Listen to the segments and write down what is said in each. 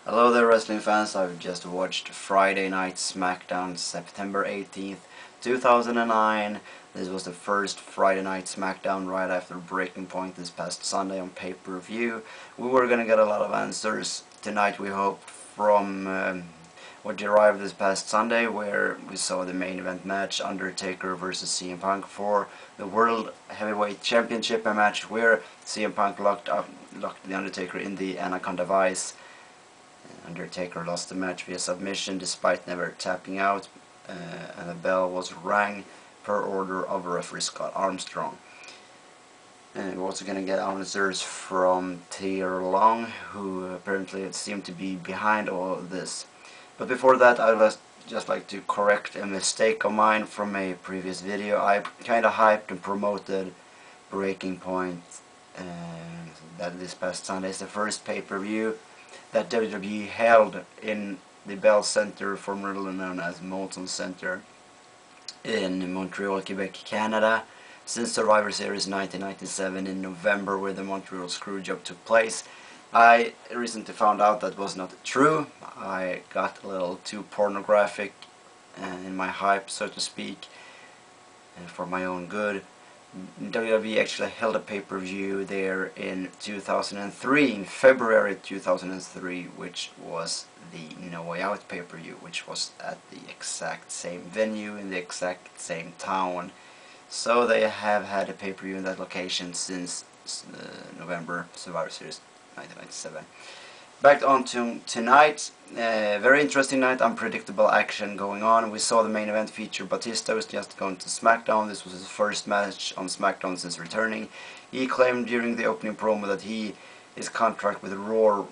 Hello there wrestling fans, I've just watched Friday Night SmackDown September 18th, 2009. This was the first Friday Night SmackDown right after Breaking Point this past Sunday on pay-per-view. We were gonna get a lot of answers tonight, we hope, from what derived this past Sunday, where we saw the main event match, Undertaker versus CM Punk for the World Heavyweight Championship, a match where CM Punk locked the Undertaker in the Anaconda Vice. Undertaker lost the match via submission despite never tapping out, and a bell was rang per order of referee Scott Armstrong. And we're also going to get answers from Theodore Long, who apparently seemed to be behind all of this. But before that, I would just like to correct a mistake of mine from a previous video. I kind of hyped and promoted Breaking Point that this past Sunday is the first pay-per-view that WWE held in the Bell Center, formerly known as Molson Center, in Montreal, Quebec, Canada, since Survivor Series 1997 in November, where the Montreal Screwjob took place. I recently found out that was not true. I got a little too pornographic in my hype, so to speak, for my own good. WWE actually held a pay-per-view there in 2003, in February 2003, which was the No Way Out pay-per-view, which was at the exact same venue, in the exact same town. So they have had a pay-per-view in that location since November, Survivor Series 1997. Back on to tonight. Very interesting night, unpredictable action going on. We saw the main event feature Batista was just going to SmackDown. This was his first match on SmackDown since returning. He claimed during the opening promo that his contract with Raw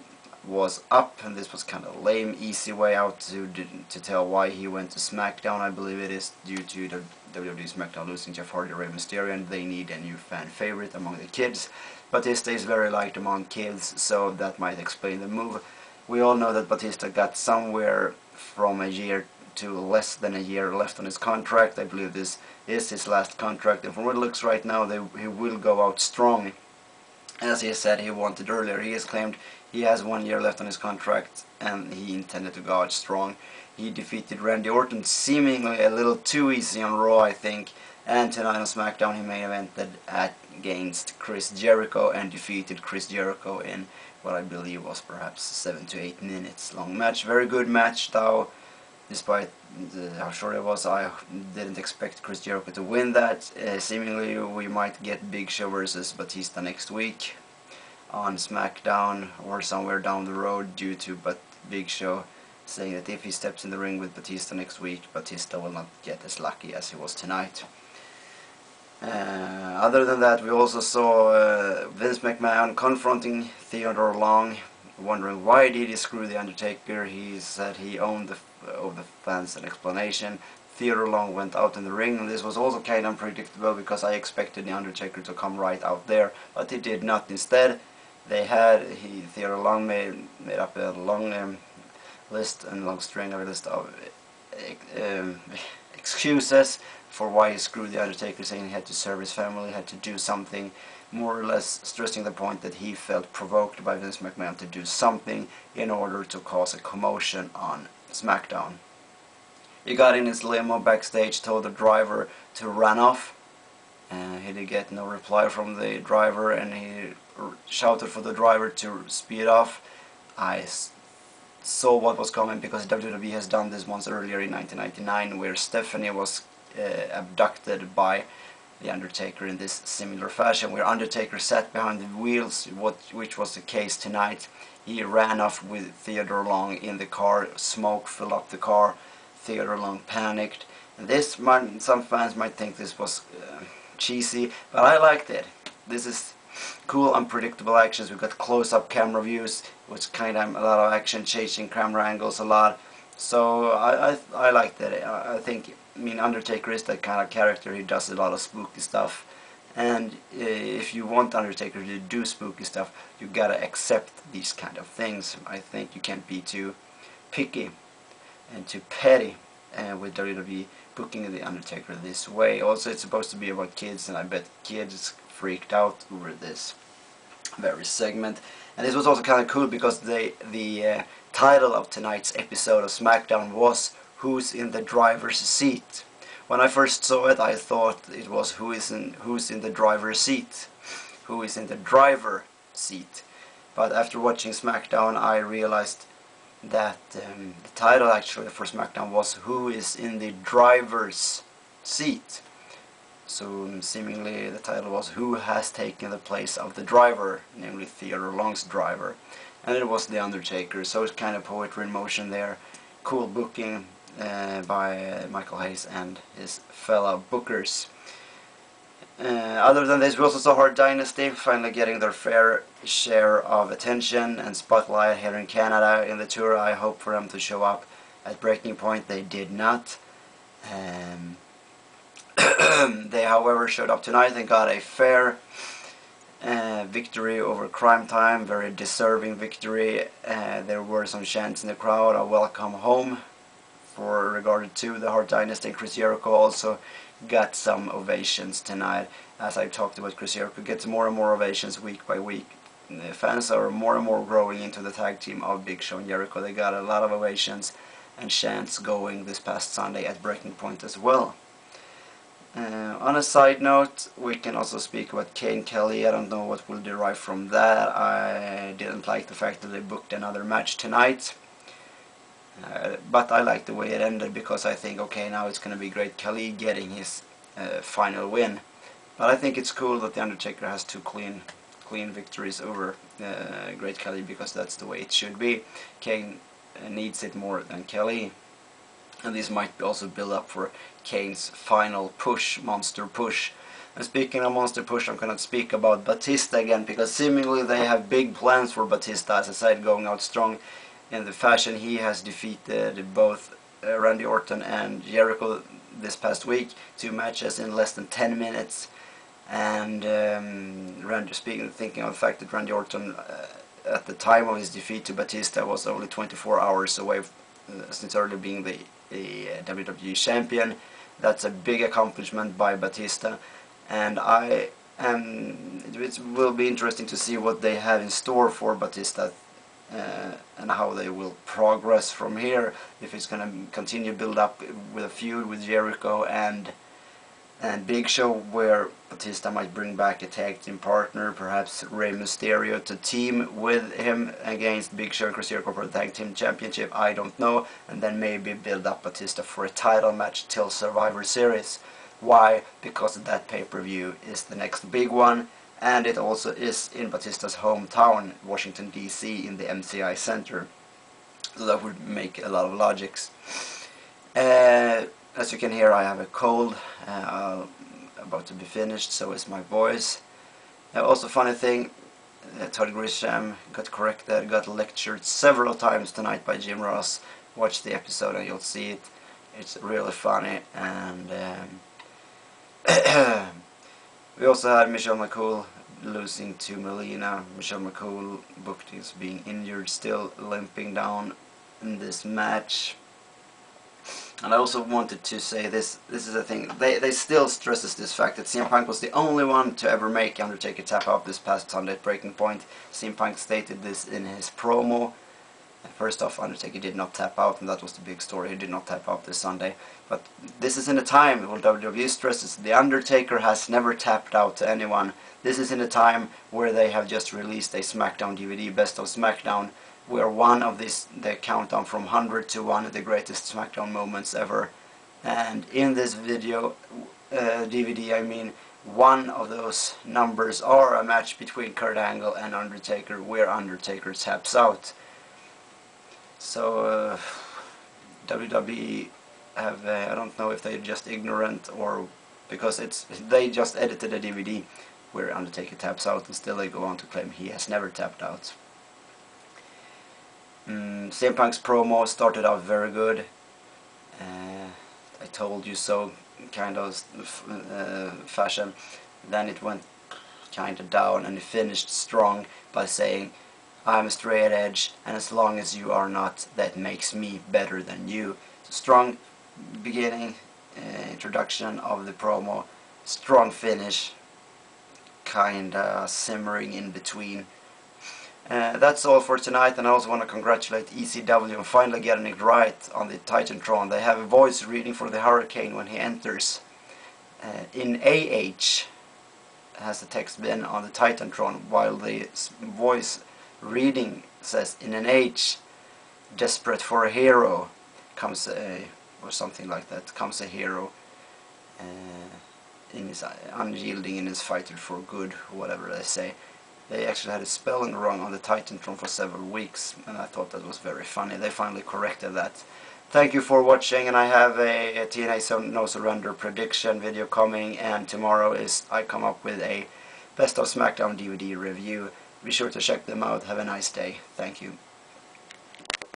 was up, and this was kind of lame, easy way out to tell why he went to SmackDown. I believe it is due to the WWE SmackDown losing Jeff Hardy to Rey Mysterio, and they need a new fan favorite among the kids. Batista is very liked among kids, so that might explain the move. We all know that Batista got somewhere from a year to less than a year left on his contract. I believe this is his last contract, and from what it looks right now, he will go out strong. As he said he wanted earlier, he has claimed he has 1 year left on his contract, and he intended to go out strong. He defeated Randy Orton seemingly a little too easy on Raw, I think, and tonight on SmackDown he main evented against Chris Jericho and defeated Chris Jericho in what I believe was perhaps 7 to 8 minutes long match. Very good match, though, despite how short it was. I didn't expect Chris Jericho to win that. Seemingly we might get Big Show versus Batista next week on SmackDown or somewhere down the road, due to Big Show saying that if he steps in the ring with Batista next week, Batista will not get as lucky as he was tonight. Other than that, we also saw Vince McMahon confronting Theodore Long, wondering why did he screw the Undertaker. He said he owed the fans an explanation. Theodore Long went out in the ring, and this was also kind of unpredictable because I expected the Undertaker to come right out there, but he did not. Instead, Theodore Long made up a long list and long string of a list of excuses for why he screwed the Undertaker, saying he had to serve his family, had to do something, more or less stressing the point that he felt provoked by Vince McMahon to do something in order to cause a commotion on SmackDown. He got in his limo backstage, told the driver to run off. He did get no reply from the driver, and he shouted for the driver to speed off. I saw what was coming because WWE has done this once earlier in 1999, where Stephanie was abducted by the Undertaker in this similar fashion, where Undertaker sat behind the wheels, which was the case tonight. He ran off with Theodore Long in the car. Smoke filled up the car. Theodore Long panicked, and some fans might think this was cheesy, but I liked it. This is cool, unpredictable actions. We got close-up camera views, which kind of a lot of action, changing camera angles a lot. So I liked it. I mean, Undertaker is that kind of character. He does a lot of spooky stuff, and if you want Undertaker to do spooky stuff, you gotta accept these kind of things. I think you can't be too picky and too petty with WWE booking the Undertaker this way. Also, it's supposed to be about kids, and I bet kids freaked out over this very segment. And this was also kind of cool because the title of tonight's episode of SmackDown was Who's in the Driver's Seat. When I first saw it, I thought it was Who's in the Driver's Seat. Who is in the driver seat. But after watching SmackDown, I realized that the title actually for SmackDown was Who is in the Driver's Seat. So seemingly the title was Who has taken the place of the driver, namely Theodore Long's driver. And it was The Undertaker, so it's kind of poetry in motion there. Cool booking by Michael Hayes and his fellow bookers. Other than this, we also saw Hart Dynasty finally getting their fair share of attention and spotlight here in Canada in the tour. I hope for them to show up at Breaking Point. They did not. They, however, showed up tonight and got a fair victory over Crime Time. Very deserving victory. There were some chants in the crowd of welcome home for regarded to the Hart Dynasty. Chris Jericho also got some ovations tonight. As I talked about, Chris Jericho gets more and more ovations week by week. The fans are more and more growing into the tag team of Big Show and Jericho. They got a lot of ovations and chants going this past Sunday at Breaking Point as well. On a side note, we can also speak about Kane Kelly. I don't know what will derive from that. I didn't like the fact that they booked another match tonight. But I like the way it ended, because I think, okay, now it's going to be Great Khali getting his final win. But I think it's cool that The Undertaker has two clean victories over Great Khali, because that's the way it should be. Kane needs it more than Khali. And this might also build up for Kane's final push, monster push. And speaking of monster push, I'm going to speak about Batista again, because seemingly they have big plans for Batista, as I said, going out strong. In the fashion he has defeated both Randy Orton and Jericho this past week, 2 matches in less than 10 minutes. And thinking of the fact that Randy Orton at the time of his defeat to Batista was only 24 hours away since earlier being the WWE champion. That's a big accomplishment by Batista, and it will be interesting to see what they have in store for Batista. And how they will progress from here, if it's going to continue build up with a feud with Jericho and Big Show, where Batista might bring back a tag team partner, perhaps Rey Mysterio, to team with him against Big Show and Chris Jericho for the tag team championship. I don't know. And then maybe build up Batista for a title match till Survivor Series. Why? Because that pay-per-view is the next big one. And it also is in Batista's hometown, Washington DC, in the MCI Center. So that would make a lot of logics. As you can hear, I have a cold, about to be finished, so is my voice. Also, funny thing, Todd Grisham got corrected, got lectured several times tonight by Jim Ross. Watch the episode and you'll see it. It's really funny. And we also had Michelle McCool losing to Melina. Michelle McCool booked as being injured, still limping down in this match. And I also wanted to say this is the thing, they still stresses this fact that CM Punk was the only one to ever make Undertaker tap out this past Sunday at Breaking Point. CM Punk stated this in his promo. First off, Undertaker did not tap out, and that was the big story. He did not tap out this Sunday. But this is in a time when WWE stresses The Undertaker has never tapped out to anyone. This is in a time where they have just released a SmackDown DVD, Best of SmackDown, where one of the countdown from 100 to 1 of the greatest SmackDown moments ever. And in this video, DVD, I mean, one of those numbers are a match between Kurt Angle and Undertaker, where Undertaker taps out. So WWE have, I don't know if they're just ignorant or because they just edited a DVD where Undertaker taps out, and still they go on to claim he has never tapped out. CM Punk's promo started out very good. I told you so kind of fashion. Then it went kind of down, and he finished strong by saying, "I'm a straight edge, and as long as you are not, that makes me better than you." So strong beginning, introduction of the promo, strong finish, kinda simmering in between. That's all for tonight, and I also want to congratulate ECW on finally getting it right on the Titantron. They have a voice reading for the Hurricane when he enters. In AH has the text been on the Titantron, while the voice reading says in an H, desperate for a hero comes a, or something like that, comes a hero in his unyielding in his fighter for good, whatever they say. They actually had a spelling wrong on the Titantron for several weeks, and I thought that was very funny. They finally corrected that. Thank you for watching, and I have a TNA No Surrender prediction video coming, and tomorrow I come up with a Best of SmackDown DVD review. Be sure to check them out. Have a nice day. Thank you.